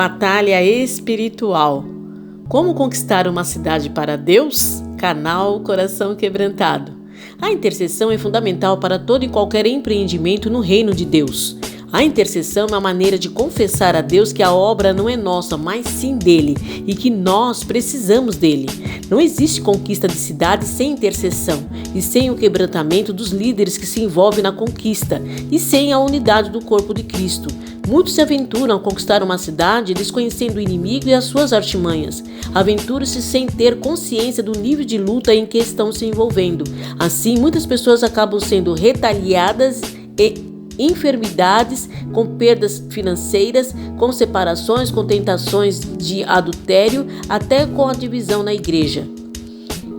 Batalha espiritual. Como conquistar uma cidade para Deus? Canal Coração Quebrantado. A intercessão é fundamental para todo e qualquer empreendimento no reino de Deus. A intercessão é uma maneira de confessar a Deus que a obra não é nossa, mas sim dele, e que nós precisamos dele. Não existe conquista de cidade sem intercessão, e sem o quebrantamento dos líderes que se envolvem na conquista, e sem a unidade do corpo de Cristo. Muitos se aventuram a conquistar uma cidade desconhecendo o inimigo e as suas artimanhas. Aventuram-se sem ter consciência do nível de luta em que estão se envolvendo. Assim, muitas pessoas acabam sendo retaliadas e enfermidades, com perdas financeiras, com separações, com tentações de adultério, até com a divisão na igreja.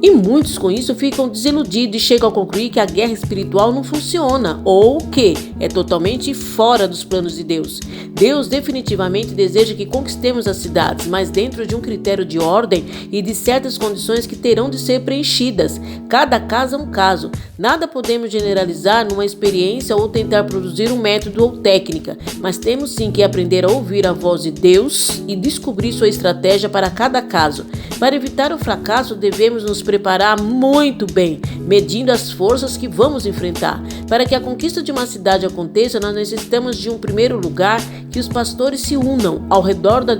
E muitos com isso ficam desiludidos e chegam a concluir que a guerra espiritual não funciona ou que é totalmente fora dos planos de Deus. Deus definitivamente deseja que conquistemos as cidades, mas dentro de um critério de ordem e de certas condições que terão de ser preenchidas. Cada caso é um caso. Nada podemos generalizar numa experiência ou tentar produzir um método ou técnica, mas temos sim que aprender a ouvir a voz de Deus e descobrir sua estratégia para cada caso. Para evitar o fracasso, devemos nos preparar muito bem, medindo as forças que vamos enfrentar. Para que a conquista de uma cidade aconteça, nós necessitamos de um primeiro lugar que os pastores se unam ao redor da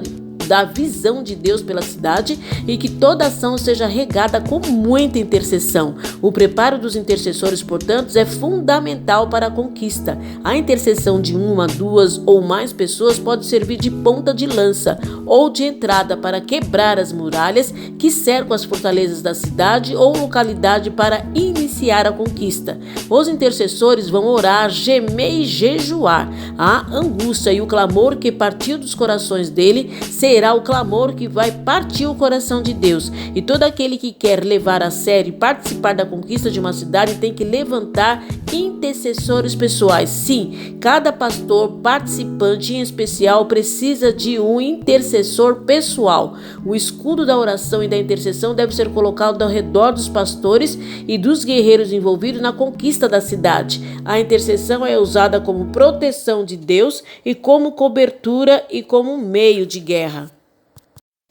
visão de Deus pela cidade e que toda ação seja regada com muita intercessão. O preparo dos intercessores, portanto, é fundamental para a conquista. A intercessão de uma, duas ou mais pessoas pode servir de ponta de lança ou de entrada para quebrar as muralhas que cercam as fortalezas da cidade ou localidade para iniciar a conquista. Os intercessores vão orar, gemer e jejuar. A angústia e o clamor que partiu dos corações dele será o clamor que vai partir o coração de Deus. E todo aquele que quer levar a sério e participar da conquista de uma cidade tem que levantar intercessores pessoais. Sim, cada pastor participante em especial precisa de um intercessor pessoal. O escudo da oração e da intercessão deve ser colocado ao redor dos pastores e dos guerreiros envolvidos na conquista da cidade. A intercessão é usada como proteção de Deus e como cobertura e como meio de guerra.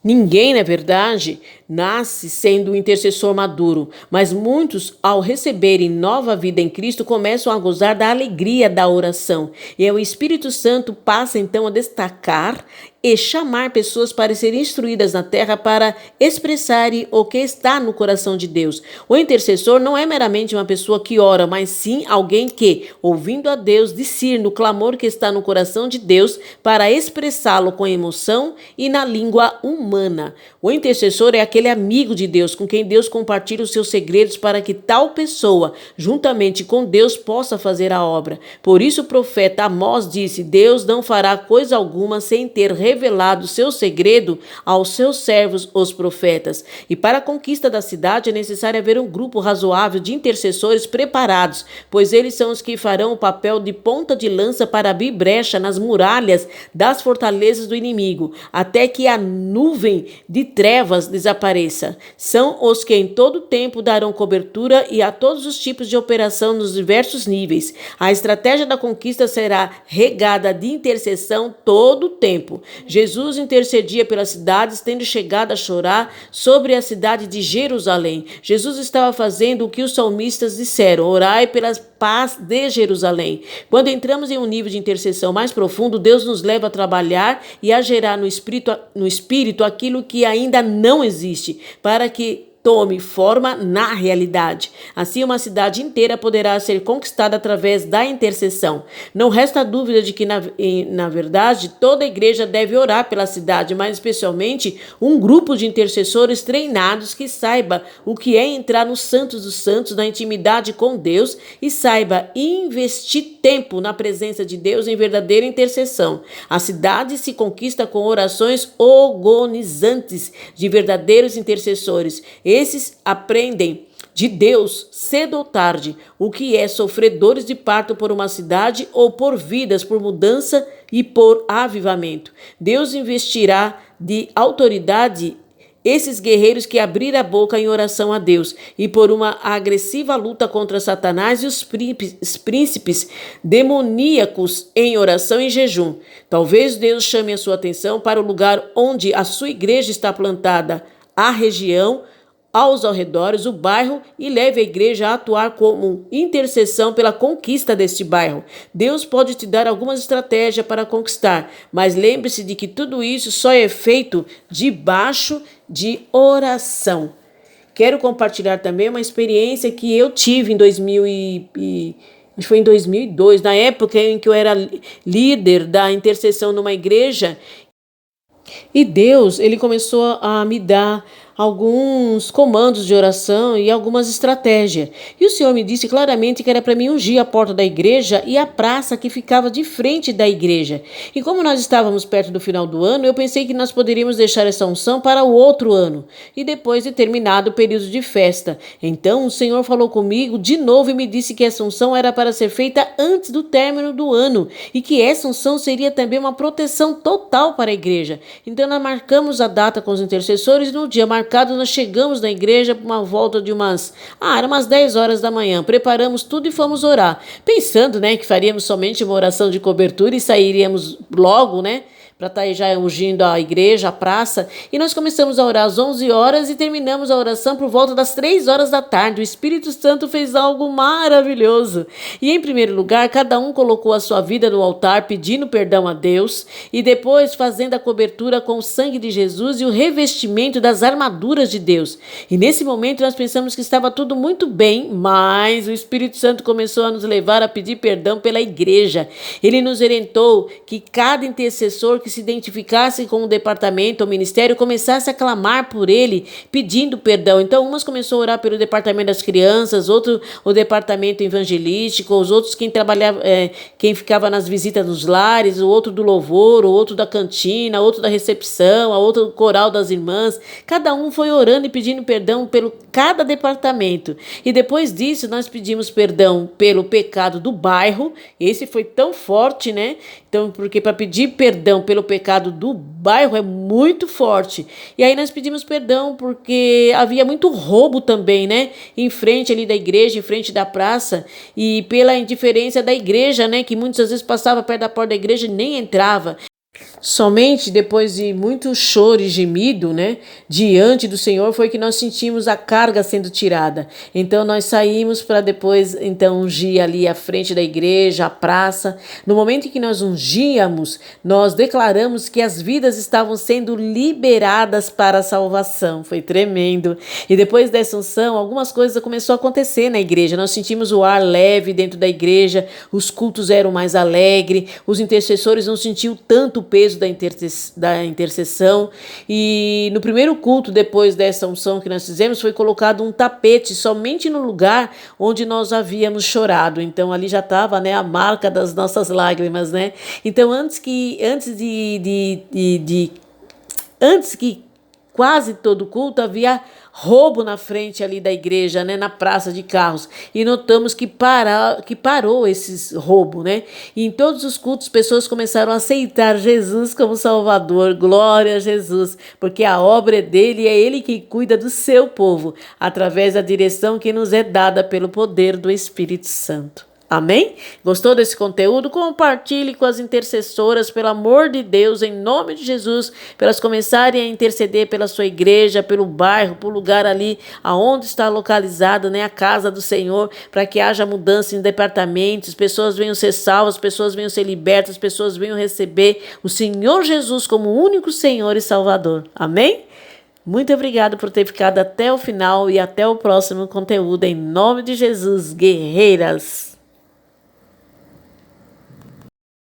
Ninguém, na verdade, nasce sendo um intercessor maduro, mas muitos, ao receberem nova vida em Cristo, começam a gozar da alegria da oração. E o Espírito Santo passa então a destacar e chamar pessoas para serem instruídas na terra para expressarem o que está no coração de Deus. O intercessor não é meramente uma pessoa que ora, mas sim alguém que, ouvindo a Deus, discerne o clamor que está no coração de Deus para expressá-lo com emoção e na língua humana. O intercessor é aquele amigo de Deus com quem Deus compartilha os seus segredos para que tal pessoa, juntamente com Deus, possa fazer a obra. Por isso o profeta Amós disse: Deus não fará coisa alguma sem ter revelado seu segredo aos seus servos, os profetas. E para a conquista da cidade é necessário haver um grupo razoável de intercessores preparados, pois eles são os que farão o papel de ponta de lança para abrir brecha nas muralhas das fortalezas do inimigo, até que a nuvem de trevas desapareça. São os que em todo tempo darão cobertura e a todos os tipos de operação nos diversos níveis. A estratégia da conquista será regada de intercessão todo o tempo. Jesus intercedia pelas cidades, tendo chegado a chorar sobre a cidade de Jerusalém. Jesus estava fazendo o que os salmistas disseram: orai pela paz de Jerusalém. Quando entramos em um nível de intercessão mais profundo, Deus nos leva a trabalhar e a gerar no espírito aquilo que ainda não existe, para que tome forma na realidade. Assim, uma cidade inteira poderá ser conquistada através da intercessão. Não resta dúvida de que, na verdade, toda a igreja deve orar pela cidade, mas especialmente um grupo de intercessores treinados que saiba o que é entrar no Santos dos Santos, na intimidade com Deus, e saiba investir tempo na presença de Deus em verdadeira intercessão. A cidade se conquista com orações agonizantes de verdadeiros intercessores. Esses aprendem de Deus cedo ou tarde o que é sofrer dores de parto por uma cidade ou por vidas, por mudança e por avivamento. Deus investirá de autoridade Esses guerreiros que abriram a boca em oração a Deus e por uma agressiva luta contra Satanás e os príncipes demoníacos em oração e jejum. Talvez Deus chame a sua atenção para o lugar onde a sua igreja está plantada, a região, aos arredores, o bairro, e leve a igreja a atuar como intercessão pela conquista deste bairro. Deus pode te dar algumas estratégias para conquistar, mas lembre-se de que tudo isso só é feito debaixo de oração. Quero compartilhar também uma experiência que eu tive em 2002, na época em que eu era líder da intercessão numa igreja. E Deus, ele começou a me dar alguns comandos de oração e algumas estratégias. E o Senhor me disse claramente que era para mim ungir a porta da igreja e a praça que ficava de frente da igreja. E como nós estávamos perto do final do ano, eu pensei que nós poderíamos deixar essa unção para o outro ano, e depois de terminado o período de festa. Então o Senhor falou comigo de novo e me disse que essa unção era para ser feita antes do término do ano, e que essa unção seria também uma proteção total para a igreja. Então nós marcamos a data com os intercessores e no dia marcado nós chegamos na igreja por uma volta de era umas 10 horas da manhã. Preparamos tudo e fomos orar, pensando, que faríamos somente uma oração de cobertura e sairíamos logo, para estar já ungindo a igreja, a praça. E nós começamos a orar às 11 horas e terminamos a oração por volta das 3 horas da tarde. O Espírito Santo fez algo maravilhoso. E em primeiro lugar, cada um colocou a sua vida no altar, pedindo perdão a Deus, e depois fazendo a cobertura com o sangue de Jesus e o revestimento das armaduras de Deus. E nesse momento nós pensamos que estava tudo muito bem, mas o Espírito Santo começou a nos levar a pedir perdão pela igreja. Ele nos orientou que cada intercessor que se identificasse com o departamento ou ministério começasse a clamar por ele, pedindo perdão. Então, umas começou a orar pelo departamento das crianças, outro o departamento evangelístico, os outros quem ficava nas visitas dos lares, o outro do louvor, o outro da cantina, outro da recepção, a outro do coral das irmãs. Cada um foi orando e pedindo perdão pelo cada departamento. E depois disso, nós pedimos perdão pelo pecado do bairro. Esse foi tão forte, Então, porque para pedir perdão pelo pecado do bairro é muito forte. E aí nós pedimos perdão porque havia muito roubo também, em frente ali da igreja, em frente da praça, e pela indiferença da igreja, que muitas vezes passava perto da porta da igreja e nem entrava. Somente depois de muito choro e gemido, diante do Senhor, foi que nós sentimos a carga sendo tirada. Então nós saímos para depois ungir ali à frente da igreja, a praça. No momento em que nós ungíamos, nós declaramos que as vidas estavam sendo liberadas para a salvação. Foi tremendo. E depois dessa unção, algumas coisas começaram a acontecer na igreja. Nós sentimos o ar leve dentro da igreja, os cultos eram mais alegres, os intercessores não sentiam tanto o peso da intercessão. E no primeiro culto, depois dessa unção que nós fizemos, foi colocado um tapete somente no lugar onde nós havíamos chorado. Então ali já estava a marca das nossas lágrimas, Então antes que quase todo culto havia roubo na frente ali da igreja, na praça de carros, e notamos que parou esses roubos, E em todos os cultos pessoas começaram a aceitar Jesus como Salvador. Glória a Jesus, porque a obra é dele e é ele que cuida do seu povo, através da direção que nos é dada pelo poder do Espírito Santo. Amém? Gostou desse conteúdo? Compartilhe com as intercessoras, pelo amor de Deus, em nome de Jesus, para elas começarem a interceder pela sua igreja, pelo bairro, pelo lugar ali aonde está localizada, a casa do Senhor, para que haja mudança em departamentos, pessoas venham ser salvas, pessoas venham ser libertas, pessoas venham receber o Senhor Jesus como único Senhor e Salvador. Amém? Muito obrigado por ter ficado até o final e até o próximo conteúdo, em nome de Jesus, guerreiras.